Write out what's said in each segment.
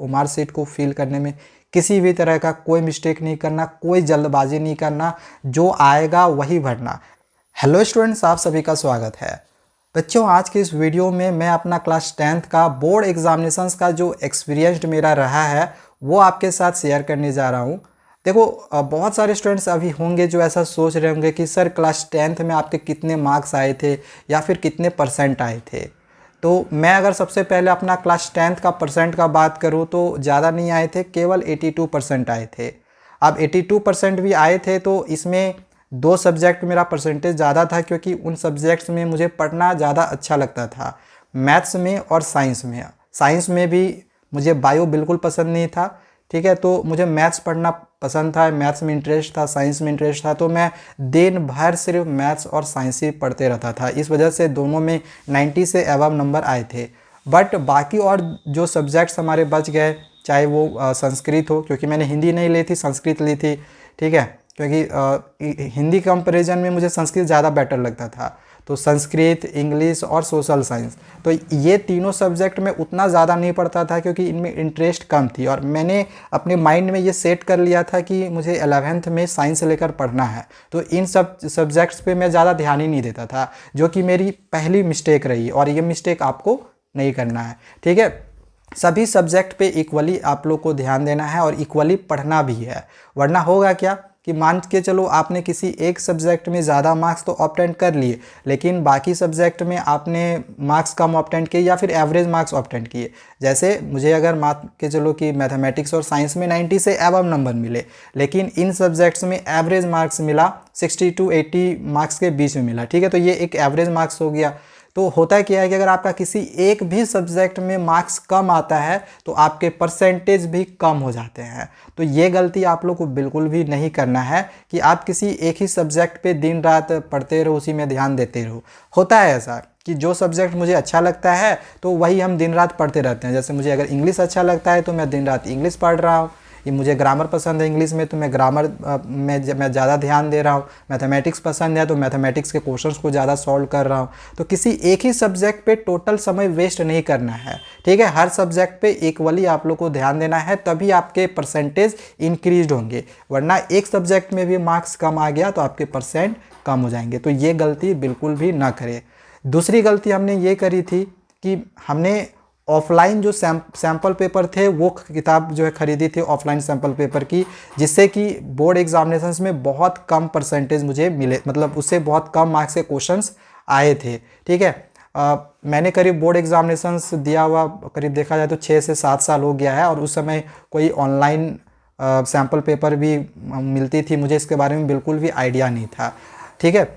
Marksheet को fill करने में किसी भी तरह का कोई मिस्टेक नहीं करना, कोई जल्दबाजी नहीं करना, जो आएगा वही भरना। हेलो स्टूडेंट्स, आप सभी का स्वागत है। बच्चों, आज के इस वीडियो में मैं अपना क्लास 10th का बोर्ड एग्जामिनेशंस का जो एक्सपीरियंस मेरा रहा है वो आपके साथ शेयर करने जा रहा हूँ। देखो, बहुत सारे स्टूडेंट्स अभी होंगे जो ऐसा सोच रहे होंगे कि सर क्लास 10th में आपके कितने मार्क्स आए थे या फिर कितने परसेंट आए थे। तो मैं अगर सबसे पहले अपना क्लास 10th का परसेंट का बात करूँ तो ज़्यादा नहीं आए थे, केवल 82% आए थे। अब 82% भी आए थे तो इसमें 2 सब्जेक्ट मेरा परसेंटेज ज़्यादा था, क्योंकि उन सब्जेक्ट्स में मुझे पढ़ना ज़्यादा अच्छा लगता था, मैथ्स में और साइंस में। साइंस में भी मुझे बायो बिल्कुल पसंद नहीं था, ठीक है। तो मुझे मैथ्स पढ़ना पसंद था, मैथ्स में इंटरेस्ट था, साइंस में इंटरेस्ट था, तो मैं दिन भर सिर्फ मैथ्स और साइंस ही पढ़ते रहता था। इस वजह से दोनों में 90 से अबव नंबर आए थे। बट बाकी और जो सब्जेक्ट्स हमारे बच गए, चाहे वो संस्कृत हो, क्योंकि मैंने हिंदी नहीं ली थी, संस्कृत ली थी, ठीक है, क्योंकि हिंदी कंपैरिजन में मुझे संस्कृत ज़्यादा बेटर लगता था। तो संस्कृत, इंग्लिश और सोशल साइंस, तो ये तीनों सब्जेक्ट में उतना ज़्यादा नहीं पढ़ता था क्योंकि इनमें इंटरेस्ट कम थी। और मैंने अपने माइंड में ये सेट कर लिया था कि मुझे 11th में साइंस लेकर पढ़ना है, तो इन सब सब्जेक्ट्स पे मैं ज़्यादा ध्यान ही नहीं देता था, जो कि मेरी पहली मिस्टेक रही। और ये मिस्टेक आपको नहीं करना है, ठीक है। सभी सब्जेक्ट पे इक्वली आप लोग को ध्यान देना है और इक्वली पढ़ना भी है, वरना होगा क्या कि मान के चलो आपने किसी एक सब्जेक्ट में ज़्यादा मार्क्स तो ऑब्टेंड कर लिए, लेकिन बाकी सब्जेक्ट में आपने मार्क्स कम ऑब्टेंड किए या फिर एवरेज मार्क्स ऑब्टेंड किए। जैसे मुझे अगर मान के चलो कि मैथमेटिक्स और साइंस में 90 से अबव नंबर मिले, लेकिन इन सब्जेक्ट्स में एवरेज मार्क्स मिला 60 to 80 मार्क्स के बीच में मिला, ठीक है। तो ये एक एवरेज मार्क्स हो गया। तो होता क्या है कि अगर आपका किसी एक भी सब्जेक्ट में मार्क्स कम आता है तो आपके परसेंटेज भी कम हो जाते हैं। तो ये गलती आप लोग को बिल्कुल भी नहीं करना है कि आप किसी एक ही सब्जेक्ट पे दिन रात पढ़ते रहो, उसी में ध्यान देते रहो। होता है ऐसा कि जो सब्जेक्ट मुझे अच्छा लगता है तो वही हम दिन रात पढ़ते रहते हैं। जैसे मुझे अगर इंग्लिश अच्छा लगता है तो मैं दिन रात इंग्लिश पढ़ रहा हूँ, ये मुझे ग्रामर पसंद है इंग्लिश में तो मैं ग्रामर में मैं ज़्यादा ध्यान दे रहा हूँ, मैथमेटिक्स पसंद है तो मैथमेटिक्स के क्वेश्चंस को ज़्यादा सॉल्व कर रहा हूँ। तो किसी एक ही सब्जेक्ट पे टोटल समय वेस्ट नहीं करना है, ठीक है। हर सब्जेक्ट पे इक्वली आप लोग को ध्यान देना है, तभी आपके परसेंटेज इंक्रीज होंगे, वरना एक सब्जेक्ट में भी मार्क्स कम आ गया तो आपके परसेंट कम हो जाएंगे। तो ये गलती बिल्कुल भी ना करें। दूसरी गलती हमने ये करी थी कि हमने ऑफलाइन जो सैम्पल पेपर थे वो किताब जो है ख़रीदी थी ऑफलाइन सैम्पल पेपर की, जिससे कि बोर्ड एग्जामिनेशंस में बहुत कम परसेंटेज मुझे मिले, मतलब उससे बहुत कम मार्क्स के क्वेश्चंस आए थे, ठीक है। मैंने करीब बोर्ड एग्जामिनेशंस दिया हुआ करीब देखा जाए तो 6 से 7 साल हो गया है, और उस समय कोई ऑनलाइन सैम्पल पेपर भी मिलती थी, मुझे इसके बारे में बिल्कुल भी आइडिया नहीं था, ठीक है।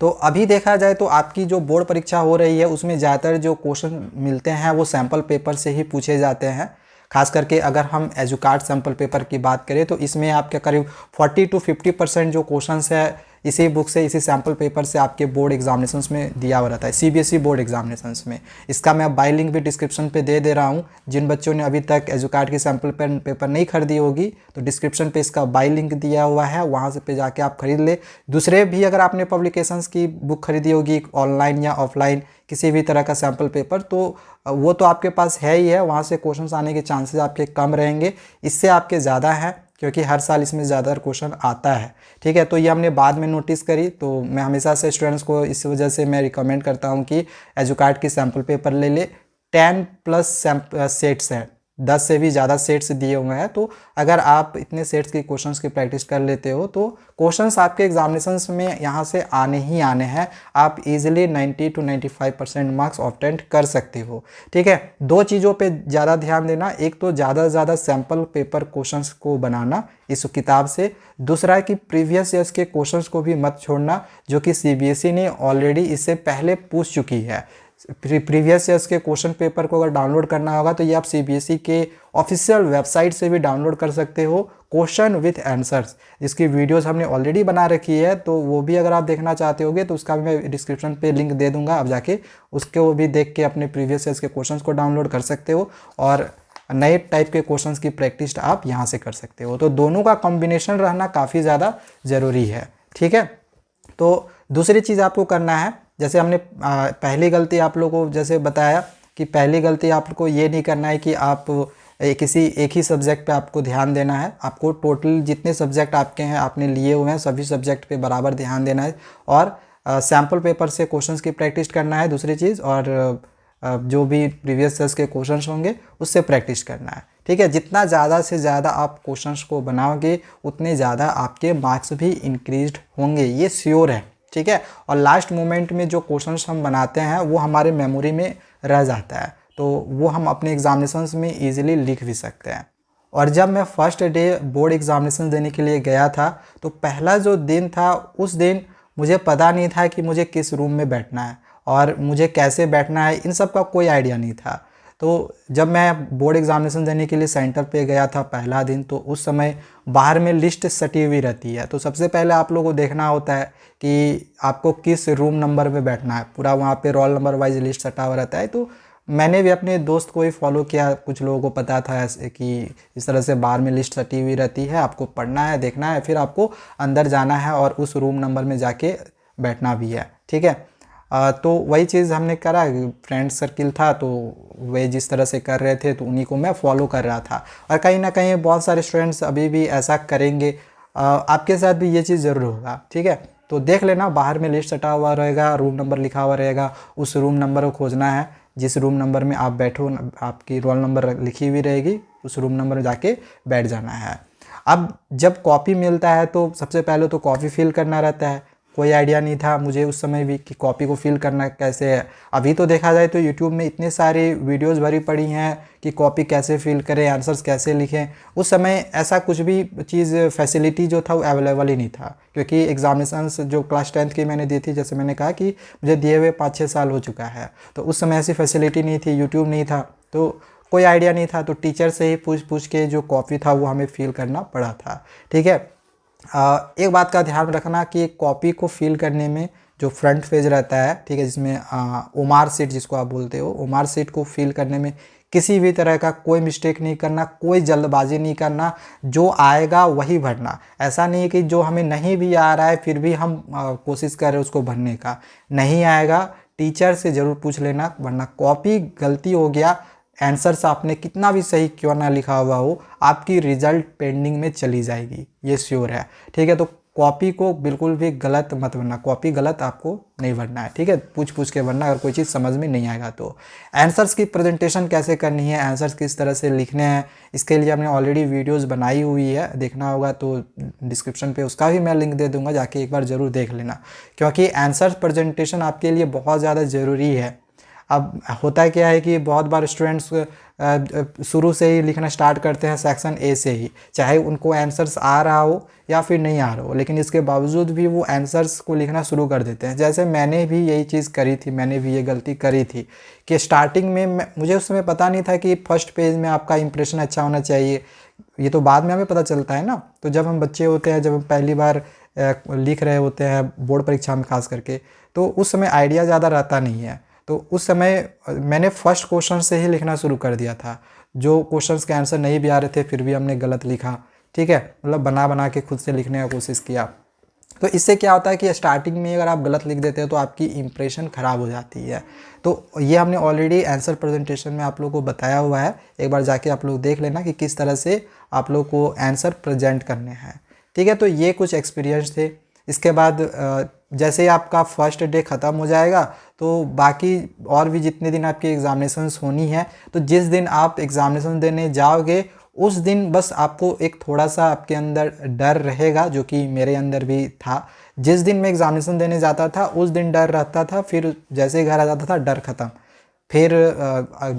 तो अभी देखा जाए तो आपकी जो बोर्ड परीक्षा हो रही है उसमें ज़्यादातर जो क्वेश्चन मिलते हैं वो सैम्पल पेपर से ही पूछे जाते हैं। खास करके अगर हम एजुकार्ड सैम्पल पेपर की बात करें तो इसमें आपके करीब 40 to 50% जो क्वेश्चंस है इसी बुक से, इसी सैम्पल पेपर से आपके बोर्ड एग्जामिनेशंस में दिया हुआ रहता है, सीबीएसई बोर्ड एग्जामिनेशंस में। इसका मैं बाय लिंक भी डिस्क्रिप्शन पे दे रहा हूँ। जिन बच्चों ने अभी तक एजुकार्ड की सैम्पल पेपर नहीं खरीदी होगी तो डिस्क्रिप्शन पे इसका बाय लिंक दिया हुआ है, वहाँ से पे जाके आप खरीद ले। दूसरे भी अगर आपने पब्लिकेशंस की बुक खरीदी होगी ऑनलाइन या ऑफलाइन किसी भी तरह का सैम्पल पेपर, तो वो तो आपके पास है ही है, वहाँ से क्वेश्चंस आने के चांसेस आपके कम रहेंगे, इससे आपके ज़्यादा हैं क्योंकि हर साल इसमें ज़्यादा क्वेश्चन आता है, ठीक है। तो ये हमने बाद में नोटिस करी, तो मैं हमेशा से स्टूडेंट्स को इस वजह से मैं रिकमेंड करता हूँ कि एजुकार्ड की सैम्पल पेपर ले ले। 10+ सेट्स हैं, 10 से भी ज़्यादा सेट्स दिए हुए हैं, तो अगर आप इतने सेट्स की क्वेश्चंस की प्रैक्टिस कर लेते हो तो क्वेश्चंस आपके एग्जामिनेशंस में यहाँ से आने ही आने हैं। आप इजीली 90 to 95% मार्क्स ऑब्टेंड कर सकते हो, ठीक है। 2 चीज़ों पे ज़्यादा ध्यान देना, एक तो ज़्यादा से ज़्यादा सैम्पल पेपर क्वेश्चंस को बनाना इस किताब से, दूसरा है कि प्रीवियस ईयर्स के क्वेश्चंस को भी मत छोड़ना जो कि सीबीएसई ने ऑलरेडी इससे पहले पूछ चुकी है। प्रीवियस ईयर्स के क्वेश्चन पेपर को अगर डाउनलोड करना होगा तो ये आप सीबीएसई के ऑफिशियल वेबसाइट से भी डाउनलोड कर सकते हो, क्वेश्चन विथ आंसर्स, जिसकी वीडियोस हमने ऑलरेडी बना रखी है, तो वो भी अगर आप देखना चाहते होगे तो उसका भी मैं डिस्क्रिप्शन पे लिंक दे दूंगा, आप जाके उसको भी देख के अपने प्रीवियस ईयर्स के क्वेश्चंस को डाउनलोड कर सकते हो और नए टाइप के क्वेश्चंस की प्रैक्टिस आप यहाँ से कर सकते हो। तो दोनों का कॉम्बिनेशन रहना काफ़ी ज़्यादा ज़रूरी है, ठीक है। तो दूसरी चीज़ आपको करना है, जैसे हमने पहली गलती आप लोगों को जैसे बताया कि पहली गलती आपको ये नहीं करना है कि आप किसी एक ही सब्जेक्ट पे आपको ध्यान देना है। आपको टोटल जितने सब्जेक्ट आपके हैं आपने लिए हुए हैं सभी सब्जेक्ट पे बराबर ध्यान देना है और सैम्पल पेपर से क्वेश्चंस की प्रैक्टिस करना है दूसरी चीज़, और जो भी प्रीवियस ईयर्स के क्वेश्चंस होंगे उससे प्रैक्टिस करना है। ठीक है, जितना ज़्यादा से ज़्यादा आप क्वेश्चंस को बनाओगे उतने ज़्यादा आपके मार्क्स भी इंक्रीज्ड होंगे, ये श्योर है। ठीक है, और लास्ट मोमेंट में जो क्वेश्चंस हम बनाते हैं वो हमारे मेमोरी में रह जाता है, तो वो हम अपने एग्जामिनेशंस में ईजिली लिख भी सकते हैं। और जब मैं फर्स्ट डे बोर्ड एग्जामिनेशन देने के लिए गया था तो पहला जो दिन था उस दिन मुझे पता नहीं था कि मुझे किस रूम में बैठना है और मुझे कैसे बैठना है, इन सब का कोई आइडिया नहीं था। तो जब मैं बोर्ड एग्जामिनेशन देने के लिए सेंटर पे गया था पहला दिन, तो उस समय बाहर में लिस्ट सटी हुई रहती है। तो सबसे पहले आप लोगों को देखना होता है कि आपको किस रूम नंबर पे बैठना है, पूरा वहाँ पे रोल नंबर वाइज लिस्ट सटा हुआ रहता है। तो मैंने भी अपने दोस्त को ही फॉलो किया, कुछ लोगों को पता था ऐसे कि इस तरह से बाहर में लिस्ट सटी हुई रहती है, आपको पढ़ना है, देखना है, फिर आपको अंदर जाना है और उस रूम नंबर में जाके बैठना भी है। ठीक है, तो वही चीज़ हमने करा, फ्रेंड सर्किल था तो वे जिस तरह से कर रहे थे तो उन्हीं को मैं फॉलो कर रहा था। और कहीं ना कहीं बहुत सारे स्टूडेंट्स अभी भी ऐसा करेंगे, आपके साथ भी ये चीज़ ज़रूर होगा। ठीक है, तो देख लेना, बाहर में लिस्ट सटा हुआ रहेगा, रूम नंबर लिखा हुआ रहेगा, उस रूम नंबर को खोजना है जिस रूम नंबर में आप बैठो, आपकी रोल नंबर लिखी हुई रहेगी, उस रूम नंबर में जाके बैठ जाना है। अब जब कॉपी मिलता है तो सबसे पहले तो कॉपी फिल करना रहता है। कोई आइडिया नहीं था मुझे उस समय भी कि कॉपी को फिल करना कैसे है। अभी तो देखा जाए तो यूट्यूब में इतने सारे वीडियोस भरी पड़ी हैं कि कॉपी कैसे फिल करें, आंसर्स कैसे लिखें। उस समय ऐसा कुछ भी चीज़ फैसिलिटी जो था वो अवेलेबल ही नहीं था, क्योंकि एग्जामिनेशंस जो क्लास 10th की मैंने दी थी, जैसे मैंने कहा कि मुझे दिए हुए 5-6 साल हो चुका है, तो उस समय ऐसी फैसिलिटी नहीं थी, यूट्यूब नहीं था, तो कोई आइडिया नहीं था। तो टीचर से ही पूछ के जो कॉपी था वो हमें फिल करना पड़ा था। ठीक है, एक बात का ध्यान रखना कि कॉपी को फिल करने में जो फ्रंट पेज रहता है, ठीक है, जिसमें ओमार सीट जिसको आप बोलते हो, ओमार सीट को फिल करने में किसी भी तरह का कोई मिस्टेक नहीं करना, कोई जल्दबाजी नहीं करना, जो आएगा वही भरना। ऐसा नहीं है कि जो हमें नहीं भी आ रहा है फिर भी हम कोशिश कर रहे हैं उसको भरने का, नहीं आएगा टीचर से ज़रूर पूछ लेना, वरना कॉपी गलती हो गया, आंसर्स आपने कितना भी सही क्यों ना लिखा हुआ हो, आपकी रिजल्ट पेंडिंग में चली जाएगी, ये श्योर है। ठीक है, तो कॉपी को बिल्कुल भी गलत मत भरना, कॉपी गलत आपको नहीं भरना है। ठीक है, पूछ के भरना, अगर कोई चीज़ समझ में नहीं आएगा तो। आंसर्स की प्रेजेंटेशन कैसे करनी है, आंसर्स किस तरह से लिखने हैं, इसके लिए हमने ऑलरेडी वीडियोस बनाई हुई है, देखना होगा तो डिस्क्रिप्शन पे उसका भी मैं लिंक दे दूँगा, जाके एक बार ज़रूर देख लेना, क्योंकि आंसर प्रेजेंटेशन आपके लिए बहुत ज़्यादा ज़रूरी है। अब होता क्या है कि बहुत बार स्टूडेंट्स शुरू से ही लिखना स्टार्ट करते हैं सेक्शन ए से ही, चाहे उनको आंसर्स आ रहा हो या फिर नहीं आ रहा हो, लेकिन इसके बावजूद भी वो आंसर्स को लिखना शुरू कर देते हैं। जैसे मैंने भी यही चीज़ करी थी, मैंने भी ये गलती करी थी कि स्टार्टिंग में मुझे उस समय पता नहीं था कि फर्स्ट पेज में आपका इंप्रेशन अच्छा होना चाहिए, ये तो बाद में हमें पता चलता है ना। तो जब हम बच्चे होते हैं, जब हम पहली बार लिख रहे होते हैं बोर्ड परीक्षा में खास करके, तो उस समय आइडिया ज़्यादा रहता नहीं है। तो उस समय मैंने फर्स्ट क्वेश्चन से ही लिखना शुरू कर दिया था, जो क्वेश्चंस के आंसर नहीं भी आ रहे थे फिर भी हमने गलत लिखा। ठीक है, मतलब बना के खुद से लिखने का कोशिश किया। तो इससे क्या होता है कि स्टार्टिंग में अगर आप गलत लिख देते हो तो आपकी इंप्रेशन ख़राब हो जाती है। तो ये हमने ऑलरेडी आंसर प्रेजेंटेशन में आप लोगों को बताया हुआ है, एक बार जाके आप लोग देख लेना कि किस तरह से आप लोग को आंसर प्रेजेंट करने हैं। ठीक है, तो ये कुछ एक्सपीरियंस थे। इसके बाद जैसे ही आपका फर्स्ट डे ख़त्म हो जाएगा तो बाकी और भी जितने दिन आपकी एग्ज़ामिनेशंस होनी है, तो जिस दिन आप एग्ज़ामिनेशन देने जाओगे उस दिन बस आपको एक थोड़ा सा आपके अंदर डर रहेगा, जो कि मेरे अंदर भी था। जिस दिन मैं एग्ज़ामिनेशन देने जाता था उस दिन डर रहता था, फिर जैसे ही घर आ जाता था डर ख़त्म। फिर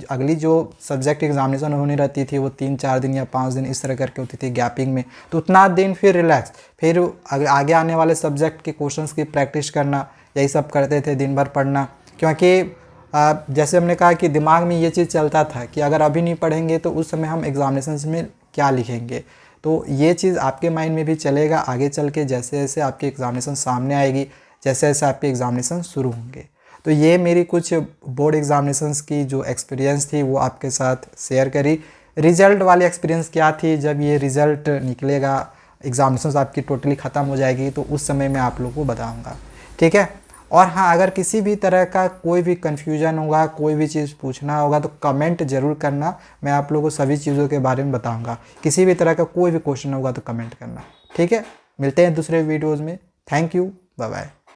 अगली जो सब्जेक्ट एग्जामिनेशन होनी रहती थी वो 3-4 दिन या 5 दिन इस तरह करके होती थी गैपिंग में, तो उतना दिन फिर रिलैक्स, फिर आगे आने वाले सब्जेक्ट के क्वेश्चंस की प्रैक्टिस करना, यही सब करते थे, दिन भर पढ़ना। क्योंकि जैसे हमने कहा कि दिमाग में ये चीज़ चलता था कि अगर अभी नहीं पढ़ेंगे तो उस समय हम एग्जामिनेशन में क्या लिखेंगे, तो ये चीज़ आपके माइंड में भी चलेगा आगे चल के, जैसे जैसे आपकी एग्जामिनेशन सामने आएगी, जैसे जैसे आपके एग्जामिनेशन शुरू होंगे। तो ये मेरी कुछ बोर्ड एग्जामिनेशंस की जो एक्सपीरियंस थी वो आपके साथ शेयर करी। रिज़ल्ट वाली एक्सपीरियंस क्या थी, जब ये रिज़ल्ट निकलेगा, एग्जामिनेशंस आपकी टोटली ख़त्म हो जाएगी, तो उस समय मैं आप लोगों को बताऊंगा। ठीक है, और हाँ, अगर किसी भी तरह का कोई भी कन्फ्यूजन होगा, कोई भी चीज़ पूछना होगा तो कमेंट ज़रूर करना। मैं आप लोगों को सभी चीज़ों के बारे में बताऊंगा। किसी भी तरह का कोई भी क्वेश्चन होगा तो कमेंट करना, ठीक है। मिलते हैं दूसरे वीडियोज़ में। Thank you, bye bye.